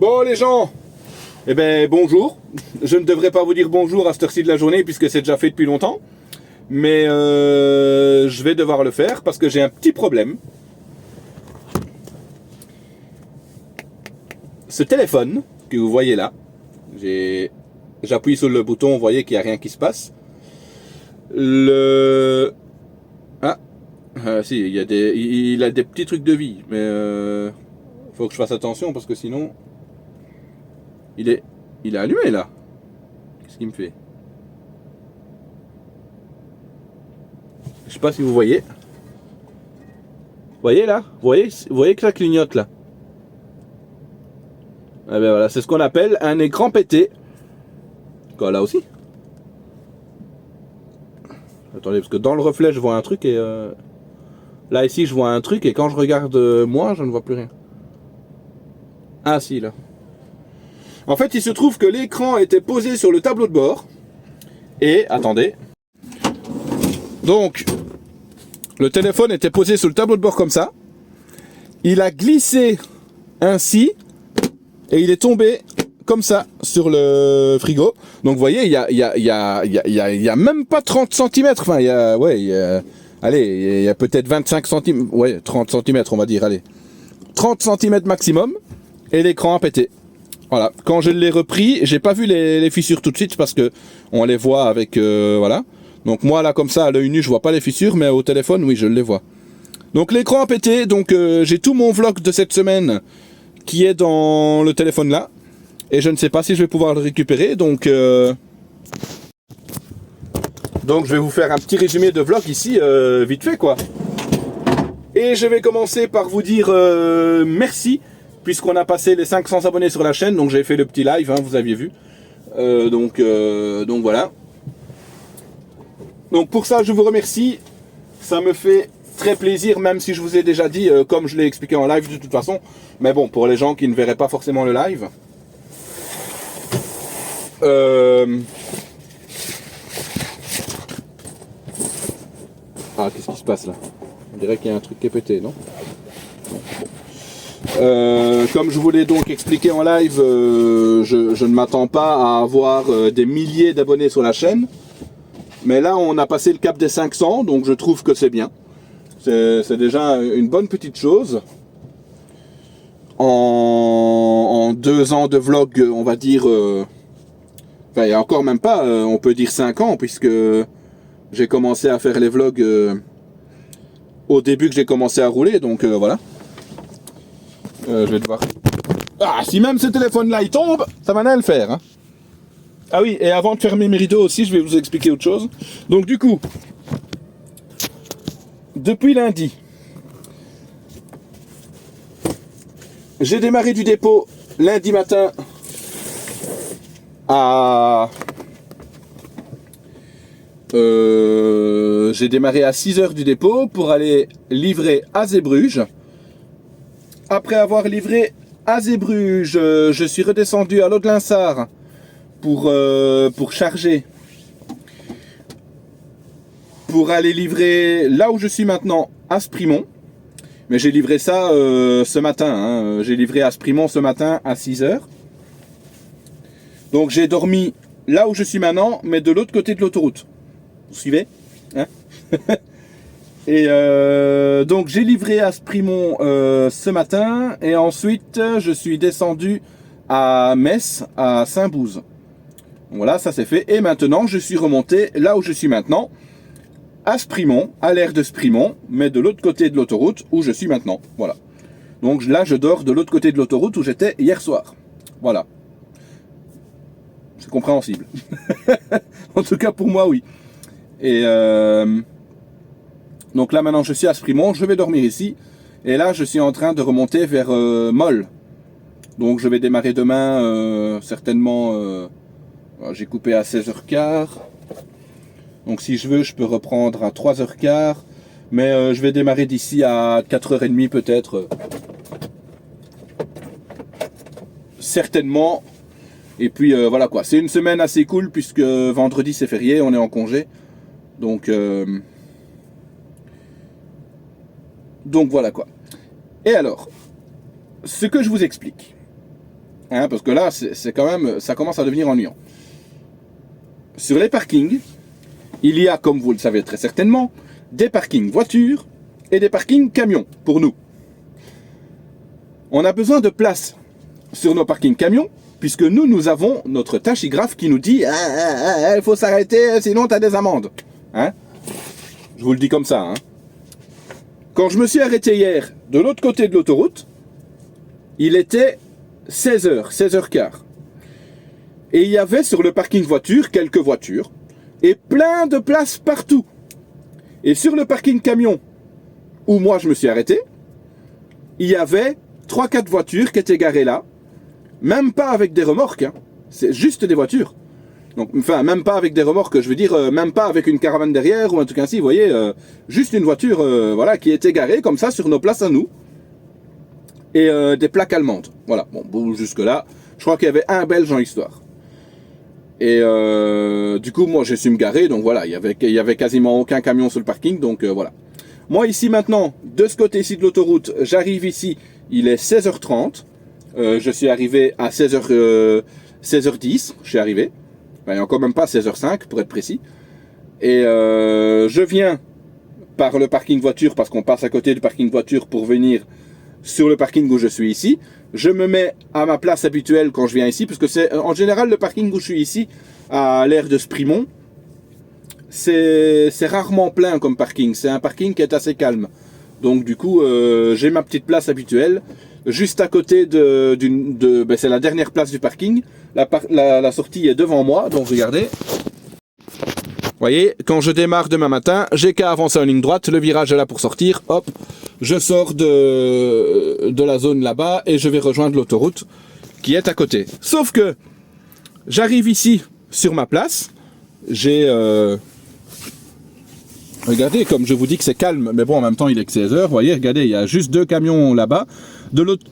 Bon les gens, eh ben bonjour. Je ne devrais pas vous dire bonjour à cette heure-ci de la journée puisque c'est déjà fait depuis longtemps. Mais je vais devoir le faire parce que j'ai un petit problème. Ce téléphone que vous voyez là, j'appuie sur le bouton, vous voyez qu'il n'y a rien qui se passe. Si, il a des petits trucs de vie, mais faut que je fasse attention parce que sinon, il est allumé là. Qu'est-ce qu'il me fait? Je sais pas si vous voyez. Vous voyez là? Vous voyez que ça clignote là? Eh ben voilà, c'est ce qu'on appelle un écran pété. Quoi, là aussi? Attendez, parce que dans le reflet, je vois un truc et... Là, ici, je vois un truc et quand je regarde moi, je ne vois plus rien. Ah si, là. En fait, il se trouve que l'écran était posé sur le tableau de bord. Et, attendez. Donc, le téléphone était posé sur le tableau de bord comme ça. Il a glissé ainsi. Et il est tombé comme ça sur le frigo. Donc vous voyez, il y a même pas 30 cm. Enfin, allez, il y a peut-être 25 cm. Ouais, 30 cm on va dire, allez. 30 cm maximum. Et l'écran a pété. Voilà. Quand je l'ai repris, j'ai pas vu les fissures tout de suite parce que on les voit avec... voilà. Donc moi là comme ça, à l'œil nu, je vois pas les fissures. Mais au téléphone, oui, je les vois. Donc l'écran a pété. Donc j'ai tout mon vlog de cette semaine qui est dans le téléphone là. Et je ne sais pas si je vais pouvoir le récupérer. Donc je vais vous faire un petit résumé de vlog ici, vite fait quoi. Et je vais commencer par vous dire merci, puisqu'on a passé les 500 abonnés sur la chaîne. Donc j'ai fait le petit live, hein, vous aviez vu. Donc voilà. Donc pour ça, je vous remercie. Ça me fait très plaisir, même si je vous ai déjà dit, comme je l'ai expliqué en live de toute façon. Mais bon, pour les gens qui ne verraient pas forcément le live. Ah, qu'est-ce qui se passe là? On dirait qu'il y a un truc qui est pété, non? Comme je vous l'ai donc expliqué en live, je ne m'attends pas à avoir des milliers d'abonnés sur la chaîne. Mais là, on a passé le cap des 500, donc je trouve que c'est bien. C'est déjà une bonne petite chose. En 2 ans de vlog, on va dire... Enfin, il n'y a encore même pas, on peut dire 5 ans, puisque j'ai commencé à faire les vlogs au début que j'ai commencé à rouler, donc voilà. Je vais devoir... Ah, si même ce téléphone-là, il tombe, ça va rien le faire. Hein. Ah oui, et avant de fermer mes rideaux aussi, je vais vous expliquer autre chose. Donc du coup, depuis lundi, j'ai démarré du dépôt lundi matin à... j'ai démarré à 6h du dépôt pour aller livrer à Zeebrugge. Après avoir livré à Zeebrugge, je suis redescendu à Lodlinsart pour charger. Pour aller livrer là où je suis maintenant, à Sprimont. Mais j'ai livré ça ce matin. Hein. J'ai livré à Sprimont ce matin à 6h. Donc j'ai dormi là où je suis maintenant, mais de l'autre côté de l'autoroute. Vous suivez hein? Et donc j'ai livré à Sprimont ce matin. Et ensuite je suis descendu à Metz, à Saint-Bouze. Voilà, ça c'est fait. Et maintenant je suis remonté là où je suis maintenant. À Sprimont, à l'aire de Sprimont, mais de l'autre côté de l'autoroute où je suis maintenant. Voilà. Donc là je dors de l'autre côté de l'autoroute où j'étais hier soir. Voilà. C'est compréhensible. En tout cas pour moi oui. Et donc là maintenant je suis à Sprimont, je vais dormir ici. Et là je suis en train de remonter vers Molles. Donc je vais démarrer demain certainement. J'ai coupé à 16h15. Donc si je veux je peux reprendre à 3h15. Mais je vais démarrer d'ici à 4h30 peut-être. Certainement. Et puis voilà quoi, c'est une semaine assez cool puisque vendredi c'est férié, on est en congé. Donc voilà quoi. Et alors, ce que je vous explique. Hein, parce que là, c'est quand même, ça commence à devenir ennuyant. Sur les parkings, il y a, comme vous le savez très certainement, des parkings voitures et des parkings camions pour nous. On a besoin de place sur nos parkings camions, puisque nous avons notre tachygraphe qui nous dit il faut s'arrêter, sinon tu as des amendes. Hein? Je vous le dis comme ça. Hein? Quand je me suis arrêté hier de l'autre côté de l'autoroute, il était 16h, 16h15. Et il y avait sur le parking voiture quelques voitures et plein de places partout. Et sur le parking camion où moi je me suis arrêté, il y avait 3-4 voitures qui étaient garées là, même pas avec des remorques, hein. C'est juste des voitures. Donc, enfin, même pas avec des remorques, je veux dire, même pas avec une caravane derrière ou un truc ainsi, vous voyez, juste une voiture voilà, qui était garée comme ça sur nos places à nous. Et des plaques allemandes. Voilà, bon, jusque-là, je crois qu'il y avait un Belge en histoire. Et du coup, moi, j'ai su me garer, donc voilà, il y avait quasiment aucun camion sur le parking, donc voilà. Moi, ici, maintenant, de ce côté-ci de l'autoroute, j'arrive ici, il est 16h30. Je suis arrivé à 16h10, je suis arrivé. Enfin, il n'y a encore même pas 16h05, pour être précis. Et je viens par le parking voiture, parce qu'on passe à côté du parking voiture pour venir sur le parking où je suis ici. Je me mets à ma place habituelle quand je viens ici, parce que c'est en général le parking où je suis ici, à l'aire de Sprimont, c'est rarement plein comme parking. C'est un parking qui est assez calme. Donc du coup, j'ai ma petite place habituelle, juste à côté ben, c'est la dernière place du parking. La sortie est devant moi, donc regardez. Vous voyez, quand je démarre demain matin, j'ai qu'à avancer en ligne droite, le virage est là pour sortir, hop, je sors de la zone là-bas et je vais rejoindre l'autoroute qui est à côté. Sauf que j'arrive ici sur ma place, j'ai... regardez, comme je vous dis que c'est calme, mais bon, en même temps il est que 16h, vous voyez, regardez, il y a juste 2 camions là-bas. De l'autre...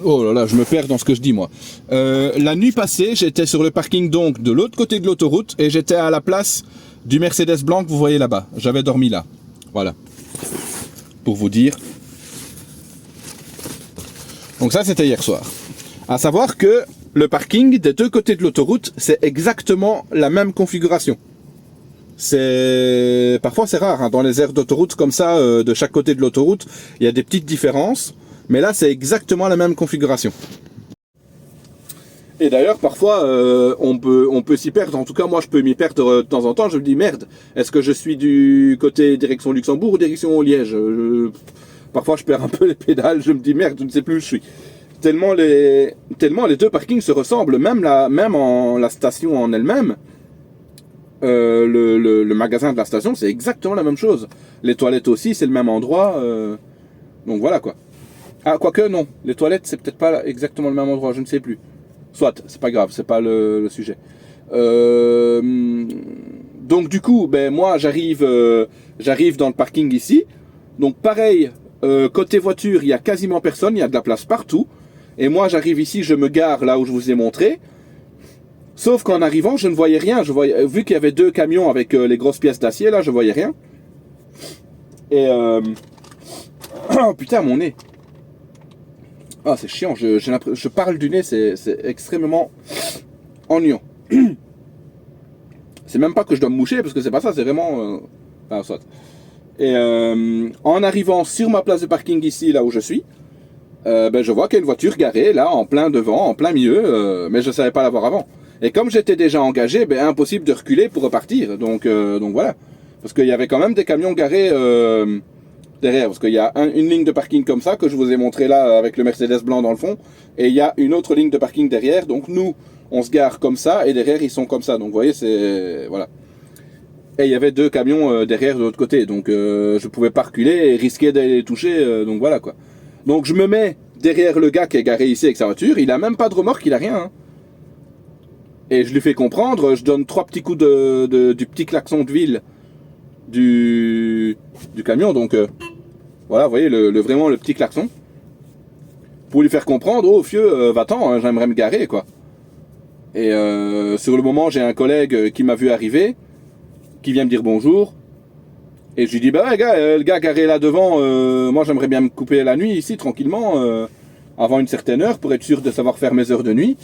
Oh là là, je me perds dans ce que je dis moi. La nuit passée, j'étais sur le parking donc de l'autre côté de l'autoroute et j'étais à la place du Mercedes blanc que vous voyez là-bas. J'avais dormi là. Voilà. Pour vous dire. Donc ça, c'était hier soir. À savoir que le parking des deux côtés de l'autoroute, c'est exactement la même configuration. Parfois c'est rare, hein, dans les aires d'autoroute comme ça, de chaque côté de l'autoroute, il y a des petites différences. Mais là, c'est exactement la même configuration. Et d'ailleurs, parfois, on peut s'y perdre. En tout cas, moi, je peux m'y perdre de temps en temps. Je me dis, merde, est-ce que je suis du côté direction Luxembourg ou direction Liège? Parfois, je perds un peu les pédales. Je me dis, merde, je ne sais plus où je suis. Tellement les deux parkings se ressemblent. Même en la station en elle-même, le magasin de la station, c'est exactement la même chose. Les toilettes aussi, c'est le même endroit. Donc voilà, quoi. Ah, quoique, non. Les toilettes, c'est peut-être pas exactement le même endroit, je ne sais plus. Soit, c'est pas grave, c'est pas le sujet. Donc, du coup, ben, moi, j'arrive dans le parking ici. Donc, pareil, côté voiture, il y a quasiment personne, il y a de la place partout. Et moi, j'arrive ici, je me gare là où je vous ai montré. Sauf qu'en arrivant, je ne voyais rien. Vu qu'il y avait 2 camions avec les grosses pièces d'acier, là, je voyais rien. Et... Oh, putain, mon nez. Ah, c'est chiant, je parle du nez, c'est extrêmement ennuyant. C'est même pas que je dois me moucher, parce que c'est pas ça, c'est vraiment... Enfin, soit. Et en arrivant sur ma place de parking ici, là où je suis, ben, je vois qu'il y a une voiture garée, là, en plein devant, en plein milieu, mais je savais pas la voir avant. Et comme j'étais déjà engagé, ben, impossible de reculer pour repartir, donc voilà. Parce qu'il y avait quand même des camions garés... derrière, parce qu'il y a une ligne de parking comme ça que je vous ai montré là avec le Mercedes blanc dans le fond, et il y a une autre ligne de parking derrière. Donc nous, on se gare comme ça et derrière ils sont comme ça. Donc vous voyez, c'est voilà. Et il y avait 2 camions derrière de l'autre côté, donc je pouvais pas reculer et risquer d'aller les toucher. Donc voilà quoi. Donc je me mets derrière le gars qui est garé ici avec sa voiture. Il a même pas de remorque, il a rien. Hein. Et je lui fais comprendre. Je donne 3 petits coups du petit klaxon de ville du camion, donc voilà, vous voyez vraiment le petit klaxon pour lui faire comprendre, oh fieu, va-t'en, hein, j'aimerais me garer quoi. Et sur le moment, j'ai un collègue qui m'a vu arriver, qui vient me dire bonjour, et je lui dis bah ouais gars, le gars garé là devant, moi j'aimerais bien me couper la nuit ici tranquillement, avant une certaine heure pour être sûr de savoir faire mes heures de nuit.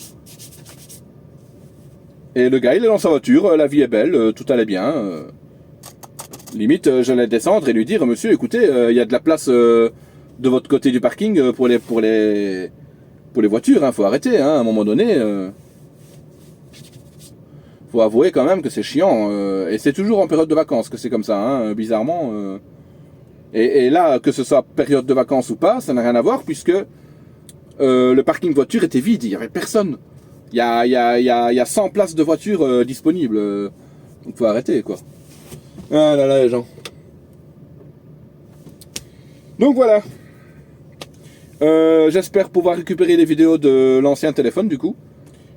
Et le gars, il est dans sa voiture, la vie est belle, tout allait bien. Limite, j'allais descendre et lui dire, monsieur, écoutez, il y a de la place de votre côté du parking pour les voitures, hein, faut arrêter, hein, à un moment donné. Faut avouer quand même que c'est chiant. Et c'est toujours en période de vacances que c'est comme ça, hein, bizarrement. Et là, que ce soit période de vacances ou pas, ça n'a rien à voir puisque le parking voiture était vide, il n'y avait personne. Il y a 100 places de voitures disponibles. Donc faut arrêter, quoi. Ah là là, les gens. Donc voilà. J'espère pouvoir récupérer les vidéos de l'ancien téléphone, du coup.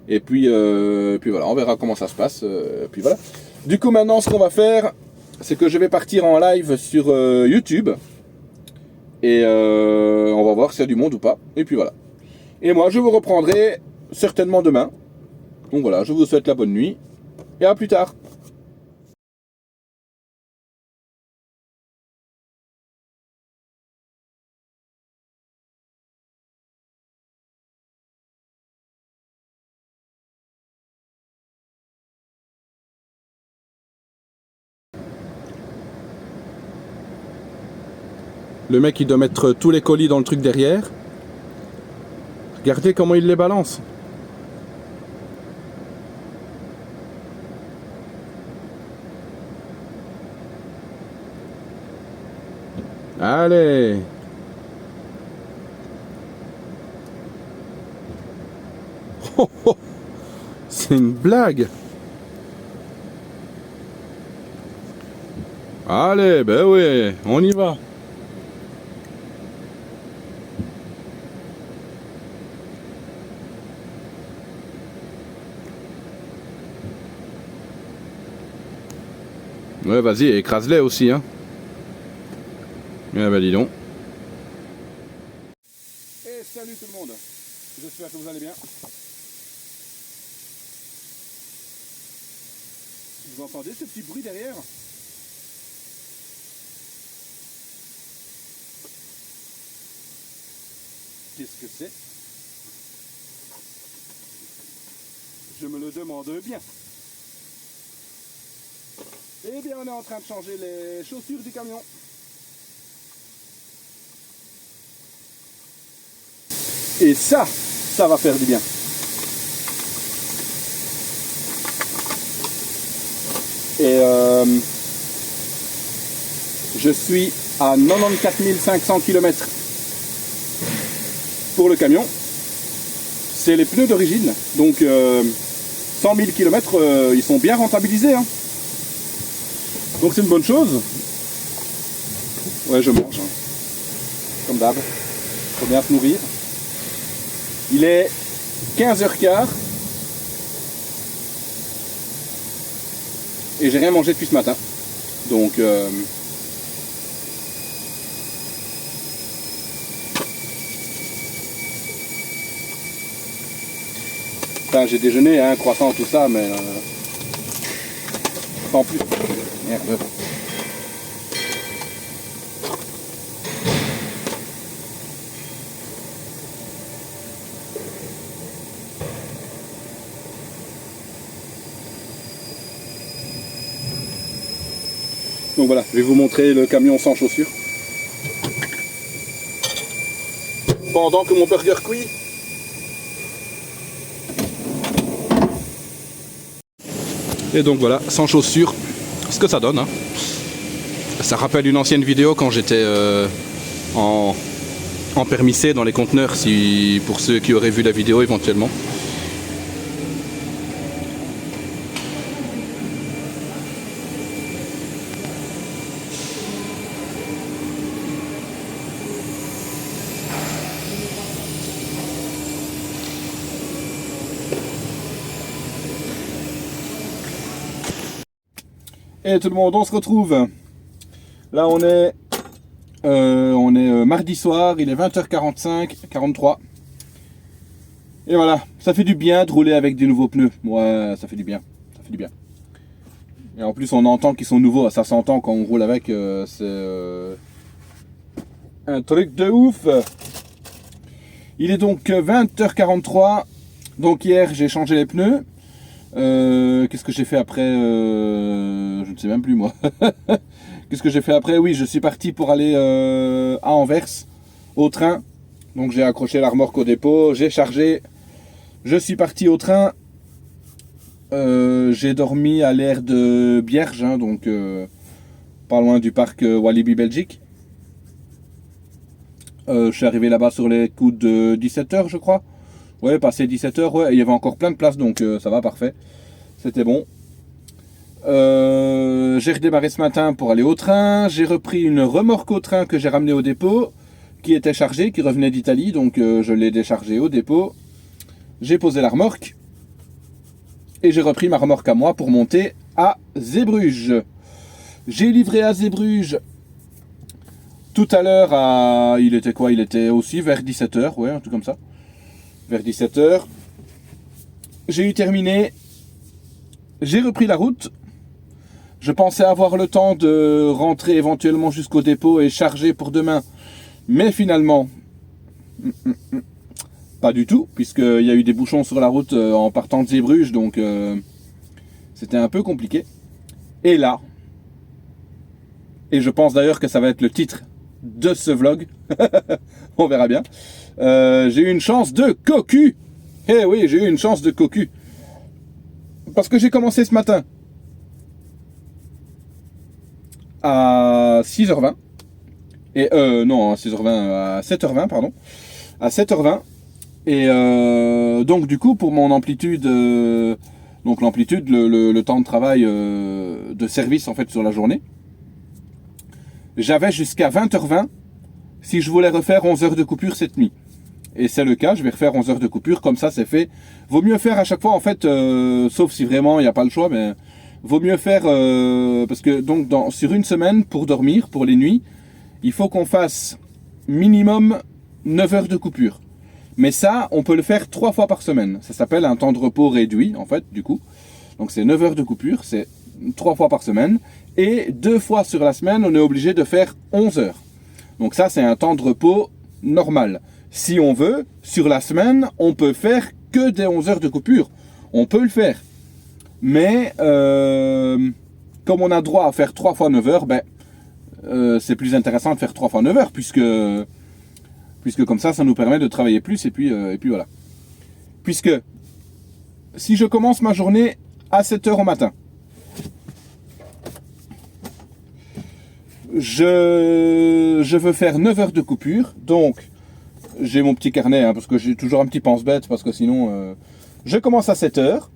Et puis voilà, on verra comment ça se passe. Puis voilà. Du coup, maintenant, ce qu'on va faire, c'est que je vais partir en live sur YouTube. Et on va voir s'il y a du monde ou pas. Et puis voilà. Et moi, je vous reprendrai certainement demain. Donc voilà, je vous souhaite la bonne nuit. Et à plus tard. Le mec, il doit mettre tous les colis dans le truc derrière. Regardez comment il les balance. Allez. Oh, oh. C'est une blague. Allez, ben oui, on y va. Ouais, vas-y, écrase-les aussi, hein. Eh ben, dis donc. Et salut tout le monde. J'espère que vous allez bien. Vous entendez ce petit bruit derrière? Qu'est-ce que c'est? Je me le demande bien. Eh bien, on est en train de changer les chaussures du camion. Et ça va faire du bien. Et je suis à 94 500 km pour le camion. C'est les pneus d'origine, donc 100 000 km, ils sont bien rentabilisés, hein. Donc c'est une bonne chose. Ouais, je mange, hein. Comme d'hab. Faut bien se nourrir. Il est 15h15 et j'ai rien mangé depuis ce matin. Donc enfin, j'ai déjeuné, hein, croissant, tout ça, mais sans plus. Merde. Donc voilà, je vais vous montrer le camion sans chaussures. Pendant que mon burger cuit. Et donc voilà, sans chaussures, ce que ça donne, hein. Ça rappelle une ancienne vidéo quand j'étais en permis C dans les conteneurs, pour ceux qui auraient vu la vidéo éventuellement. Et tout le monde, on se retrouve. Là on est mardi soir, il est 20h45, 43. Et voilà, ça fait du bien de rouler avec des nouveaux pneus. Ouais, ça fait du bien, ça fait du bien. Et en plus on entend qu'ils sont nouveaux, ça s'entend quand on roule avec, c'est un truc de ouf. Il est donc 20h43. Donc hier, j'ai changé les pneus. Qu'est-ce que j'ai fait après je ne sais même plus moi. Qu'est-ce que j'ai fait après? Oui, je suis parti pour aller à Anvers, au train. Donc j'ai accroché la remorque au dépôt, j'ai chargé. Je suis parti au train. J'ai dormi à l'aire de Bierge, hein, donc pas loin du parc Walibi Belgique. Je suis arrivé là-bas sur les coups de 17h, je crois. Ouais, passé 17h, ouais, il y avait encore plein de places, donc ça va, parfait. C'était bon. J'ai redémarré ce matin pour aller au train. J'ai repris une remorque au train que j'ai ramenée au dépôt, qui était chargée, qui revenait d'Italie, donc je l'ai déchargée au dépôt. J'ai posé la remorque. Et j'ai repris ma remorque à moi pour monter à Zeebrugge. J'ai livré à Zeebrugge tout à l'heure à... Il était quoi? Il était aussi vers 17h, ouais, un truc comme ça. Vers 17h. J'ai eu terminé. J'ai repris la route. Je pensais avoir le temps de rentrer éventuellement jusqu'au dépôt et charger pour demain. Mais finalement, pas du tout, puisqu'il y a eu des bouchons sur la route en partant de Zeebrugge, donc c'était un peu compliqué. Et là, et je pense d'ailleurs que ça va être le titre de ce vlog, on verra bien, j'ai eu une chance de cocu. Eh oui, j'ai eu une chance de cocu. Parce que j'ai commencé ce matin à 6h20. Et non, à 6h20, à 7h20, pardon. À 7h20. Et donc du coup, pour mon amplitude, donc l'amplitude, le temps de travail de service en fait sur la journée, j'avais jusqu'à 20h20 si je voulais refaire 11 heures de coupure cette nuit. Et c'est le cas, je vais refaire 11 heures de coupure, comme ça c'est fait. Vaut mieux faire à chaque fois en fait, sauf si vraiment il n'y a pas le choix, mais vaut mieux faire, parce que donc sur une semaine, pour dormir, pour les nuits, il faut qu'on fasse minimum 9 heures de coupure. Mais ça, on peut le faire 3 fois par semaine. Ça s'appelle un temps de repos réduit, en fait, du coup. Donc c'est 9 heures de coupure, c'est 3 fois par semaine. Et 2 fois sur la semaine, on est obligé de faire 11 heures. Donc ça, c'est un temps de repos normal. Si on veut, sur la semaine, on peut faire que des 11 heures de coupure. On peut le faire. Mais, comme on a droit à faire 3 fois 9 heures, ben, c'est plus intéressant de faire 3 fois 9 heures, puisque comme ça nous permet de travailler plus, et puis voilà. Puisque si je commence ma journée à 7h au matin, je veux faire 9 heures de coupure, donc j'ai mon petit carnet, hein, parce que j'ai toujours un petit pense-bête, parce que sinon je commence à 7h,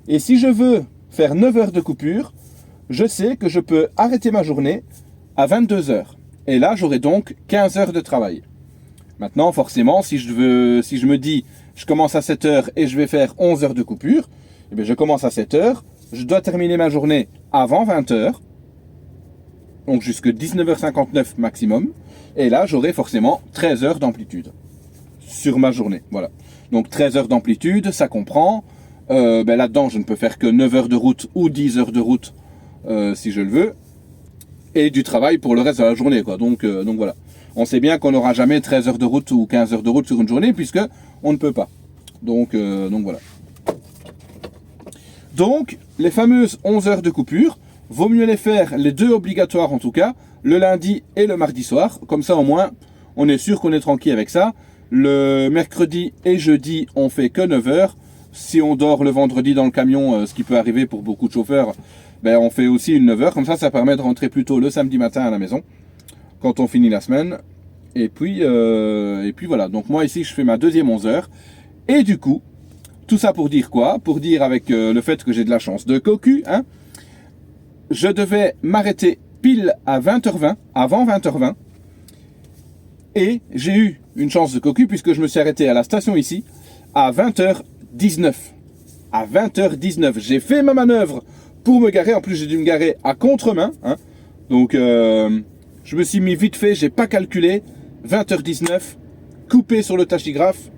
et si je veux faire 9 heures de coupure, je sais que je peux arrêter ma journée à 22h, et là j'aurai donc 15 heures de travail. Maintenant, forcément, si je me dis, je commence à 7h et je vais faire 11 heures de coupure, eh bien, je commence à 7h, je dois terminer ma journée avant 20h, donc jusqu'à 19h59 maximum, et là, j'aurai forcément 13 heures d'amplitude sur ma journée, voilà. Donc 13 heures d'amplitude, ça comprend, là-dedans, je ne peux faire que 9 heures de route ou 10 heures de route, si je le veux, et du travail pour le reste de la journée, quoi. Donc voilà. On sait bien qu'on n'aura jamais 13 heures de route ou 15 heures de route sur une journée, puisque on ne peut pas. Donc voilà. Donc, les fameuses 11 heures de coupure, vaut mieux les faire, les deux obligatoires en tout cas, le lundi et le mardi soir. Comme ça, au moins, on est sûr qu'on est tranquille avec ça. Le mercredi et jeudi, on fait que 9 heures. Si on dort le vendredi dans le camion, ce qui peut arriver pour beaucoup de chauffeurs, ben, on fait aussi une 9 heures. Comme ça permet de rentrer plus tôt le samedi matin à la maison, quand on finit la semaine. Et puis voilà. Donc moi ici, je fais ma deuxième 11 heures. Et du coup, tout ça pour dire quoi? Pour dire avec le fait que j'ai de la chance de cocu, hein, je devais m'arrêter pile à 20h20, avant 20h20. Et j'ai eu une chance de cocu puisque je me suis arrêté à la station ici à 20h19. À 20h19, j'ai fait ma manœuvre pour me garer. En plus, j'ai dû me garer à contre-main, hein. Donc, je me suis mis vite fait, j'ai pas calculé. 20h19, coupé sur le tachygraphe,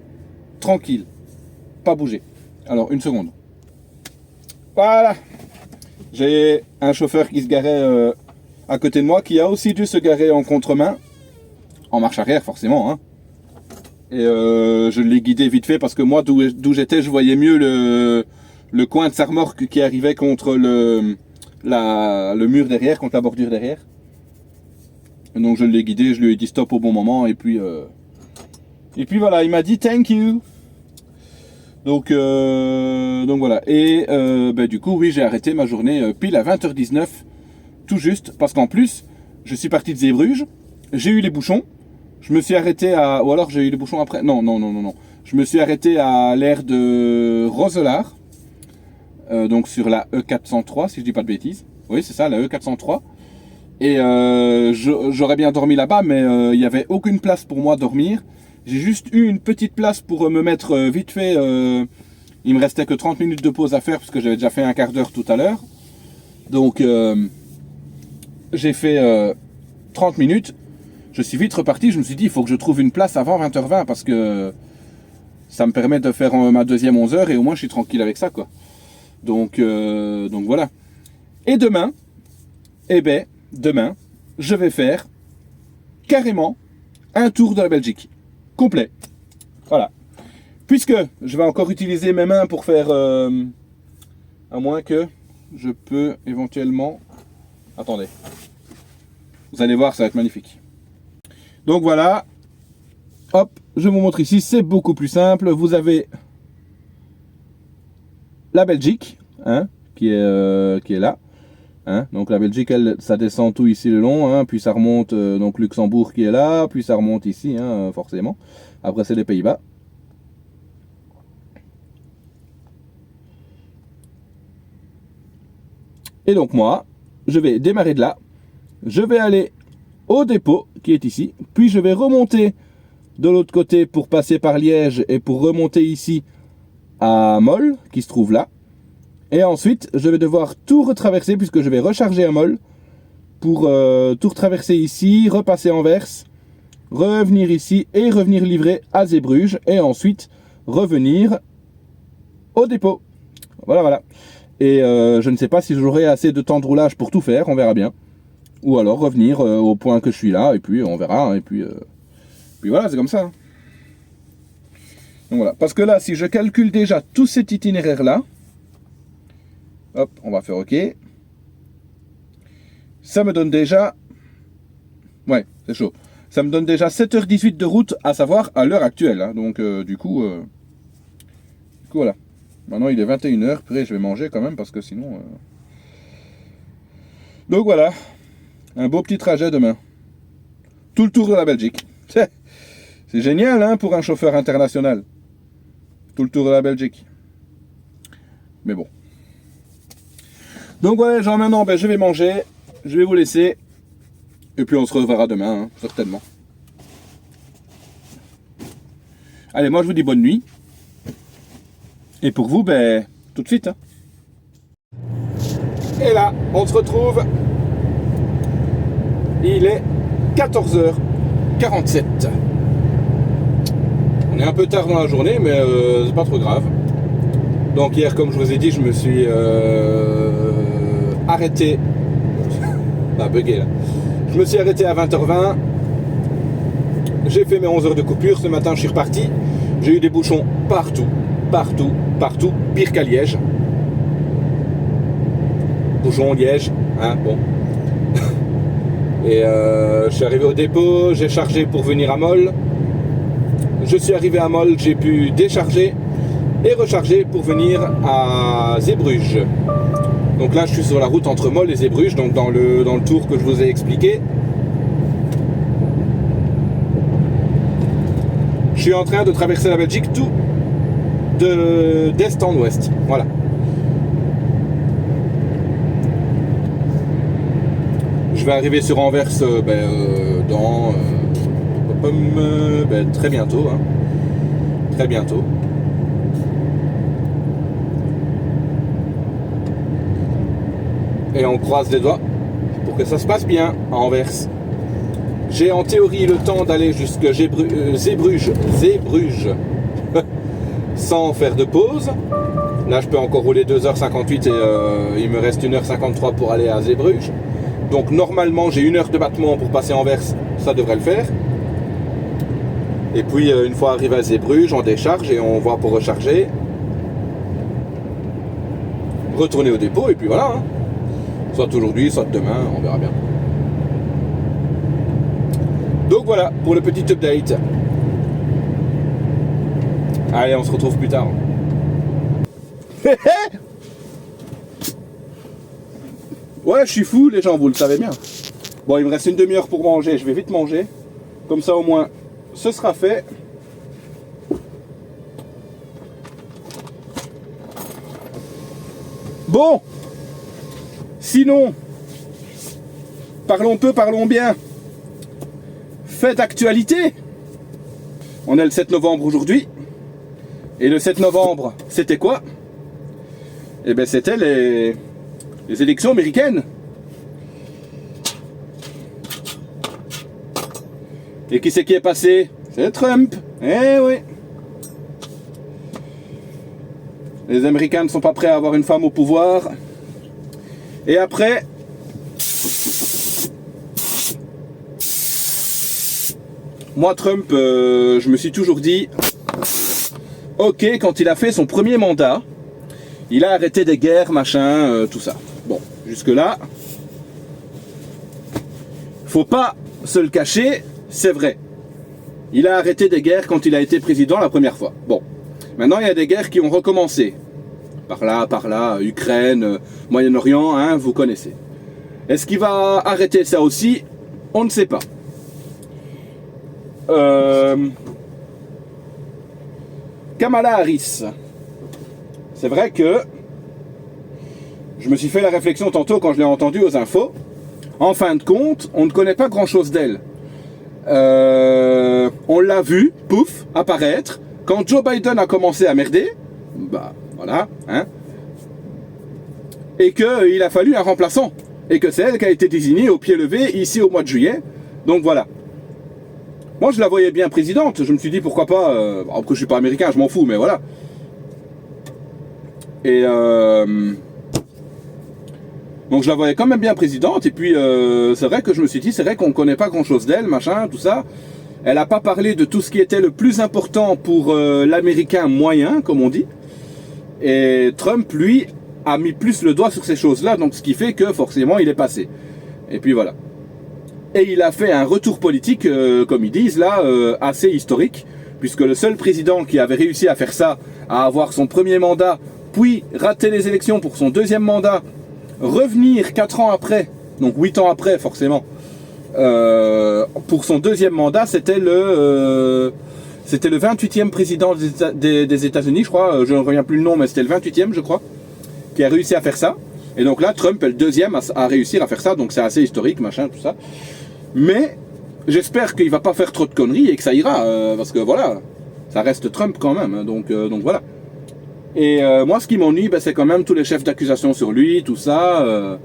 tranquille, pas bouger. Alors, une seconde. Voilà. J'ai un chauffeur qui se garait à côté de moi, qui a aussi dû se garer en contre-main, en marche arrière forcément, hein. Et je l'ai guidé vite fait parce que moi, d'où j'étais, je voyais mieux le coin de sa remorque qui arrivait contre le mur derrière, contre la bordure derrière. Et donc je l'ai guidé, je lui ai dit stop au bon moment et puis voilà, il m'a dit thank you. Donc voilà. Et du coup, oui, j'ai arrêté ma journée pile à 20h19, tout juste, parce qu'en plus, je suis parti de Zeebruges, j'ai eu les bouchons, je me suis arrêté à... Ou alors j'ai eu les bouchons après. Non. Je me suis arrêté à l'aire de Roselaar, donc sur la E403, si je dis pas de bêtises. Oui, c'est ça, la E403. Et j'aurais bien dormi là-bas, mais il n'y avait aucune place pour moi dormir. J'ai juste eu une petite place pour me mettre vite fait. Il me restait que 30 minutes de pause à faire, parce que j'avais déjà fait un quart d'heure tout à l'heure. Donc j'ai fait 30 minutes. Je suis vite reparti, je me suis dit, il faut que je trouve une place avant 20h20 parce que ça me permet de faire ma deuxième 11h et au moins je suis tranquille avec ça, quoi. Donc voilà. Et demain, demain, je vais faire carrément un tour de la Belgique. Complet. Voilà. Puisque je vais encore utiliser mes mains pour faire... à moins que je peux éventuellement... Attendez. Vous allez voir, ça va être magnifique. Donc voilà, hop, je vous montre ici, c'est beaucoup plus simple. Vous avez la Belgique, hein, qui est là. Hein. Donc la Belgique, elle, ça descend tout ici le long, hein, puis ça remonte, donc Luxembourg qui est là, puis ça remonte ici, hein, forcément. Après c'est les Pays-Bas. Et donc moi, je vais démarrer de là, je vais aller au dépôt qui est ici, puis je vais remonter de l'autre côté pour passer par Liège et pour remonter ici à Mol qui se trouve là, et ensuite je vais devoir tout retraverser puisque je vais recharger à Mol pour tout retraverser ici, repasser Anvers, revenir ici et revenir livrer à Zeebruges et ensuite revenir au dépôt. Voilà. Et je ne sais pas si j'aurai assez de temps de roulage pour tout faire, on verra bien. Ou alors revenir au point que je suis là, et puis on verra, et puis voilà, c'est comme ça. Donc voilà, parce que là, si je calcule déjà tout cet itinéraire-là, hop, on va faire OK. Ça me donne déjà... Ouais, c'est chaud. Ça me donne déjà 7h18 de route, à savoir à l'heure actuelle. Hein. Donc du coup, voilà. Maintenant, il est 21h, puis je vais manger quand même, parce que sinon... Donc voilà. Un beau petit trajet demain. Tout le tour de la Belgique. C'est génial hein, pour un chauffeur international. Tout le tour de la Belgique. Mais bon. Donc voilà, genre maintenant, je vais manger. Je vais vous laisser. Et puis on se reverra demain, hein, certainement. Allez, moi je vous dis bonne nuit. Et pour vous, tout de suite. Hein. Et là, on se retrouve. Il est 14h47. On est un peu tard dans la journée, mais c'est pas trop grave. Donc hier, comme je vous ai dit, je me suis arrêté. Ah, bugué là. Je me suis arrêté à 20h20. J'ai fait mes 11 heures de coupure. Ce matin, je suis reparti. J'ai eu des bouchons partout. Pire qu'à Liège. Bouchons, Liège. Hein, bon. Et je suis arrivé au dépôt, j'ai chargé pour venir à Mol. Je suis arrivé à Mol, j'ai pu décharger et recharger pour venir à Zeebruges. Donc là, je suis sur la route entre Mol et Zeebruges, donc dans le tour que je vous ai expliqué. Je suis en train de traverser la Belgique tout d'est en ouest. Voilà. Je vais arriver sur Anvers dans très bientôt. Hein. Très bientôt. Et on croise les doigts pour que ça se passe bien à Anvers. J'ai en théorie le temps d'aller jusqu'à Zeebruges sans faire de pause. Là, je peux encore rouler 2h58 et il me reste 1h53 pour aller à Zeebruges. Donc normalement j'ai 1 heure de battement pour passer Anvers, ça devrait le faire. Et puis une fois arrivé à Zeebrugge, on décharge et on va pour recharger. Retourner au dépôt et puis voilà. Hein. Soit aujourd'hui, soit demain, on verra bien. Donc voilà pour le petit update. Allez, on se retrouve plus tard. Ouais, je suis fou les gens, vous le savez bien. Bon, il me reste une demi-heure pour manger, je vais vite manger. Comme ça au moins, ce sera fait. Bon, sinon, parlons peu, parlons bien. Fait d'actualité. On est le 7 novembre aujourd'hui. Et le 7 novembre, c'était quoi? Eh bien, c'était les élections américaines. Et qui c'est qui est passé? C'est Trump. Eh oui. Les Américains ne sont pas prêts à avoir une femme au pouvoir. Et après, moi Trump, je me suis toujours dit, ok, quand il a fait son premier mandat, il a arrêté des guerres, machin, tout ça. Bon, jusque là, faut pas se le cacher, c'est vrai. Il a arrêté des guerres quand il a été président la première fois. Bon. Maintenant, il y a des guerres qui ont recommencé. Par là, Ukraine, Moyen-Orient, hein, vous connaissez. Est-ce qu'il va arrêter ça aussi? On ne sait pas. Kamala Harris. C'est vrai que je me suis fait la réflexion tantôt quand je l'ai entendu aux infos. En fin de compte, on ne connaît pas grand-chose d'elle. On l'a vu, pouf, apparaître. Quand Joe Biden a commencé à merder, bah voilà, hein, et qu'il a fallu un remplaçant, et que c'est elle qui a été désignée au pied levé ici au mois de juillet, donc voilà. Moi je la voyais bien présidente, je me suis dit pourquoi pas, après je suis pas américain, je m'en fous, mais voilà. Et donc je la voyais quand même bien présidente, et puis c'est vrai que je me suis dit, c'est vrai qu'on connaît pas grand chose d'elle, machin, tout ça. Elle n'a pas parlé de tout ce qui était le plus important pour l'américain moyen, comme on dit. Et Trump, lui, a mis plus le doigt sur ces choses-là, donc ce qui fait que forcément il est passé. Et puis voilà. Et il a fait un retour politique, comme ils disent là, assez historique, puisque le seul président qui avait réussi à faire ça, à avoir son premier mandat, puis rater les élections pour son deuxième mandat, revenir 4 ans après, donc 8 ans après forcément, pour son deuxième mandat, c'était le 28e président des États-Unis, je crois. Je ne reviens plus le nom, mais c'était le 28e, je crois, qui a réussi à faire ça. Et donc là, Trump est le deuxième à réussir à faire ça, donc c'est assez historique, machin, tout ça. Mais j'espère qu'il va pas faire trop de conneries et que ça ira, parce que voilà, ça reste Trump quand même, hein, donc voilà. Et moi, ce qui m'ennuie, c'est quand même tous les chefs d'accusation sur lui, tout ça.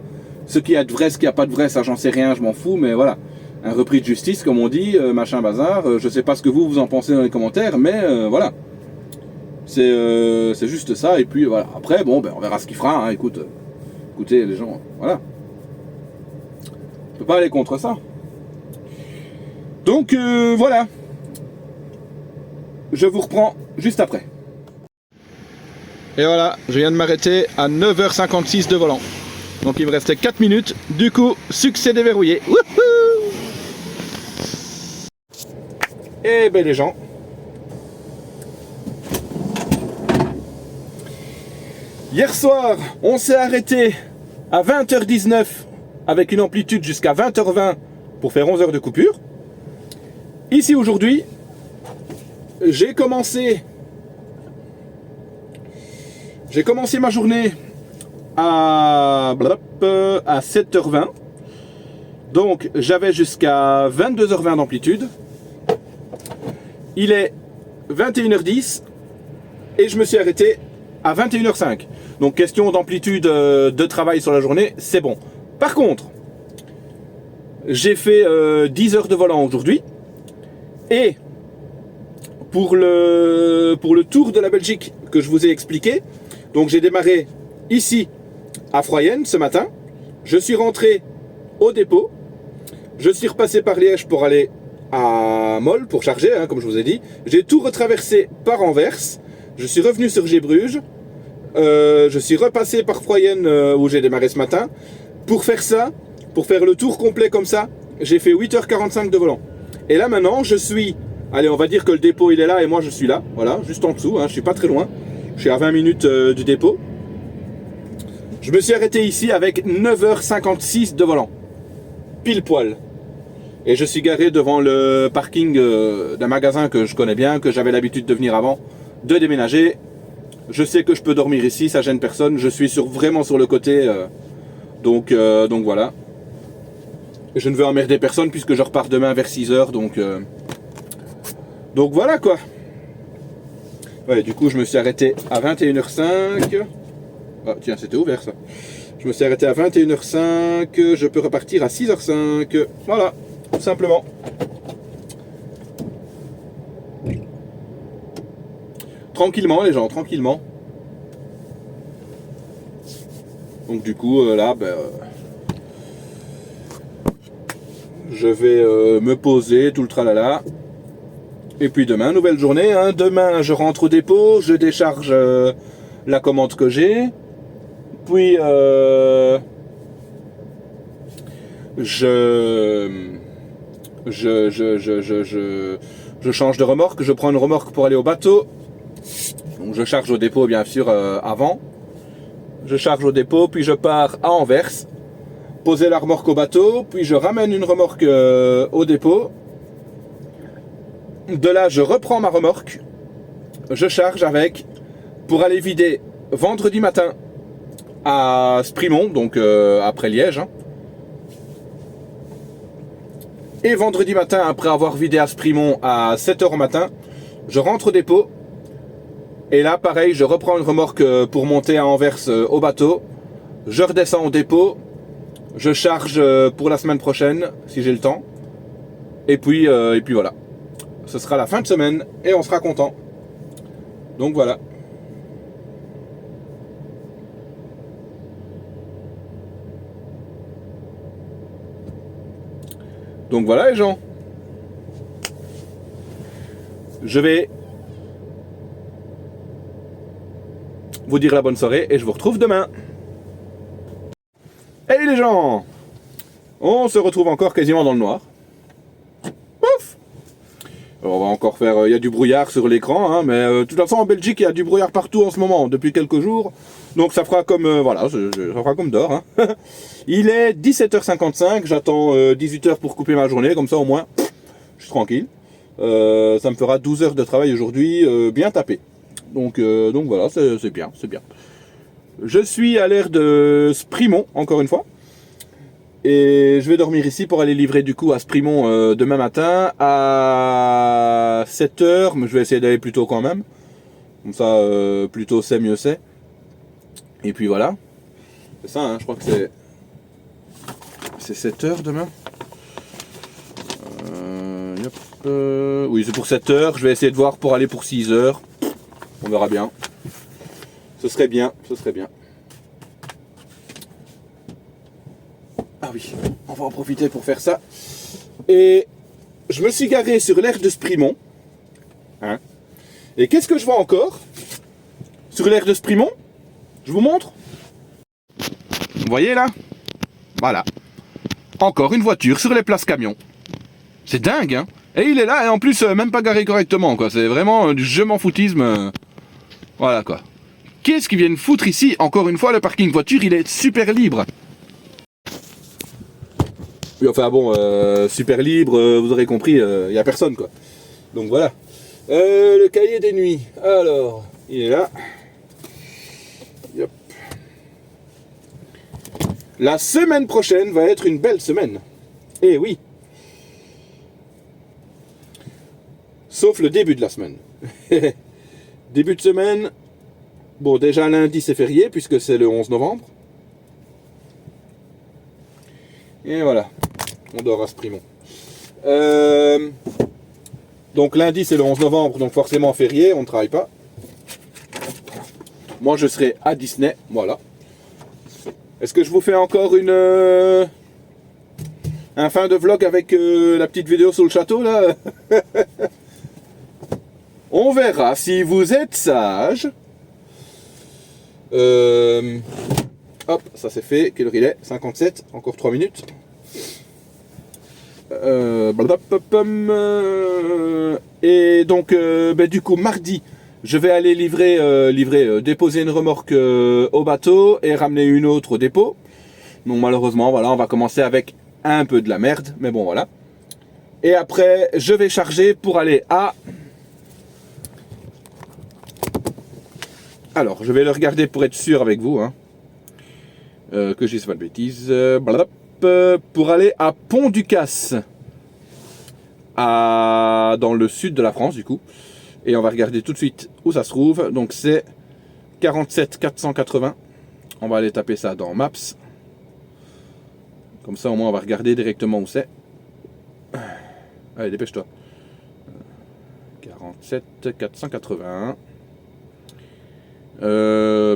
Ce qui a de vrai, ce qui a pas de vrai, ça j'en sais rien, je m'en fous, mais voilà. Un repris de justice, comme on dit, machin bazar. Je sais pas ce que vous en pensez dans les commentaires, mais voilà. C'est juste ça, et puis voilà. Après, bon, on verra ce qu'il fera, hein. Écoutez, les gens, voilà. On peut pas aller contre ça. Donc, voilà. Je vous reprends juste après. Et voilà, je viens de m'arrêter à 9h56 de volant. Donc il me restait 4 minutes. Du coup, succès déverrouillé. Wouhou! Eh ben les gens. Hier soir, on s'est arrêté à 20h19 avec une amplitude jusqu'à 20h20 pour faire 11 heures de coupure. Ici aujourd'hui, j'ai commencé ma journée à 7h20. Donc j'avais jusqu'à 22h20 d'amplitude. Il est 21h10 et je me suis arrêté à 21h05. Donc question d'amplitude de travail sur la journée, c'est bon. Par contre, j'ai fait 10 heures de volant aujourd'hui. Et pour le tour de la Belgique que je vous ai expliqué, donc j'ai démarré ici à Froyenne ce matin, je suis rentré au dépôt, je suis repassé par Liège pour aller à Mol pour charger, hein, comme je vous ai dit. J'ai tout retraversé par Anvers. Je suis revenu sur Zeebruges. Je suis repassé par Froyen où j'ai démarré ce matin. Pour faire ça, pour faire le tour complet comme ça, j'ai fait 8h45 de volant. Et là maintenant, je suis... Allez, on va dire que le dépôt il est là et moi je suis là. Voilà, juste en dessous, hein, je suis pas très loin. Je suis à 20 minutes du dépôt. Je me suis arrêté ici avec 9h56 de volant. Pile poil. Et je suis garé devant le parking d'un magasin que je connais bien, que j'avais l'habitude de venir avant, de déménager. Je sais que je peux dormir ici, ça gêne personne. Je suis vraiment sur le côté. Donc voilà. Je ne veux emmerder personne puisque je repars demain vers 6h. Donc voilà quoi. Ouais, du coup je me suis arrêté à 21h05. Ah tiens, c'était ouvert ça. Je me suis arrêté à 21h05. Je peux repartir à 6h05. Voilà, tout simplement. Tranquillement les gens, tranquillement. Donc du coup là, je vais me poser, tout le tralala. Et puis demain, nouvelle journée. Hein. Demain, je rentre au dépôt, je décharge la commande que j'ai. Puis je change de remorque. Je prends une remorque pour aller au bateau. Donc je charge au dépôt bien sûr avant. Je charge au dépôt, puis je pars à Anvers, poser la remorque au bateau, puis je ramène une remorque au dépôt. De là, je reprends ma remorque, je charge avec pour aller vider vendredi matin à Sprimont, donc après Liège. Hein. Et vendredi matin, après avoir vidé à Sprimont à 7h au matin, je rentre au dépôt. Et là, pareil, je reprends une remorque pour monter à Anvers au bateau. Je redescends au dépôt. Je charge pour la semaine prochaine, si j'ai le temps. Et puis voilà. Ce sera la fin de semaine et on sera content. Donc voilà. Donc voilà les gens. Je vais vous dire la bonne soirée et je vous retrouve demain. Hey les gens, on se retrouve encore quasiment dans le noir. Ouf. Alors on va encore faire... Il y a du brouillard sur l'écran, hein, mais de toute façon en Belgique il y a du brouillard partout en ce moment, depuis quelques jours. Donc ça fera comme... voilà, ça fera comme d'or. Hein. Il est 17h55, j'attends 18h pour couper ma journée, comme ça au moins, je suis tranquille. Ça me fera 12 heures de travail aujourd'hui, bien tapé. Donc voilà, c'est bien, c'est bien. Je suis à l'air de Sprimont, encore une fois. Et je vais dormir ici pour aller livrer du coup à Sprimont demain matin à 7h. Mais je vais essayer d'aller plus tôt quand même. Comme ça, plus tôt c'est, mieux c'est. Et puis voilà. C'est ça, hein, je crois que c'est 7h demain. Oui, c'est pour 7h. Je vais essayer de voir pour aller pour 6h. On verra bien. Ce serait bien, ce serait bien. Ah oui, on va en profiter pour faire ça. Et je me suis garé sur l'aire de Sprimont. Hein. Et qu'est-ce que je vois encore sur l'aire de Sprimont? Je vous montre. Vous voyez là? Voilà. Encore une voiture sur les places camions. C'est dingue, hein? Et il est là, et en plus, même pas garé correctement, quoi. C'est vraiment du je m'en foutisme. Voilà, quoi. Qu'est-ce qu'ils viennent foutre ici? Encore une fois, le parking voiture, il est super libre. Oui, enfin bon, super libre, vous aurez compris, il n'y a personne, quoi. Donc voilà. Le cahier des nuits. Alors, il est là. Yep. La semaine prochaine va être une belle semaine. Eh oui. Sauf le début de la semaine. Début de semaine. Bon, déjà lundi c'est férié puisque c'est le 11 novembre. Et voilà. On dort à Sprimont. Donc lundi c'est le 11 novembre, donc forcément férié, on ne travaille pas. Moi je serai à Disney, voilà. Est-ce que je vous fais encore une Un fin de vlog avec la petite vidéo sur le château là. On verra si vous êtes sage. Hop, ça c'est fait. Quelle heure il est? 57, encore 3 minutes. Et donc, du coup, mardi, je vais aller déposer une remorque au bateau et ramener une autre au dépôt. Donc malheureusement, voilà, on va commencer avec un peu de la merde, mais bon, voilà. Et après, je vais charger pour aller à... Alors, je vais le regarder pour être sûr avec vous, hein, que je dise pas de bêtises. Pour aller à Pont-du-Casse, dans le sud de la France, du coup. Et on va regarder tout de suite où ça se trouve. Donc c'est 47 480. On va aller taper ça dans Maps. Comme ça, au moins, on va regarder directement où c'est. Allez, dépêche-toi. 47 481.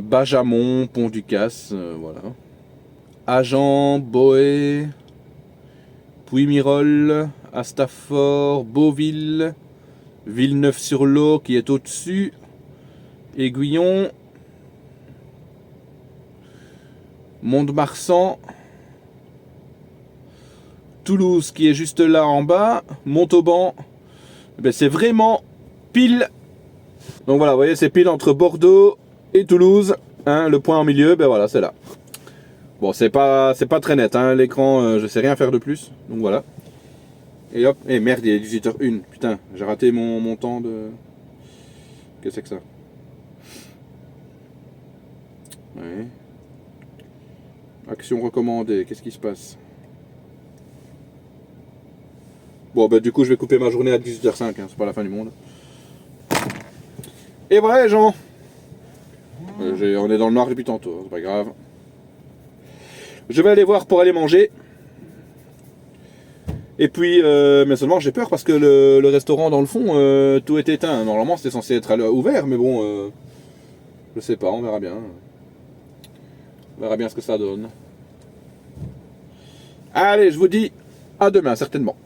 Bajamont, Pont-du-Casse, voilà. Agen, Boé, Puy-Mirol, Astafort, Beauville, Villeneuve-sur-Lot qui est au-dessus, Aiguillon, Mont-de-Marsan, Toulouse qui est juste là en bas, Montauban, c'est vraiment pile. Donc voilà, vous voyez, c'est pile entre Bordeaux et Toulouse, hein, le point en milieu, voilà, c'est là. Bon, c'est pas très net, hein, l'écran, je sais rien faire de plus, donc voilà. Et hop, et merde, il est 18h01, putain, j'ai raté mon temps de... Qu'est-ce que c'est que ça? Ouais. Action recommandée, qu'est-ce qui se passe? Bon, du coup, je vais couper ma journée à 18h05, hein, c'est pas la fin du monde. Et voilà les gens, on est dans le noir depuis tantôt, c'est pas grave. Je vais aller voir pour aller manger. Et puis, mais seulement j'ai peur parce que le restaurant dans le fond, tout est éteint. Normalement c'était censé être ouvert, mais bon, je sais pas, on verra bien. On verra bien ce que ça donne. Allez, je vous dis à demain certainement.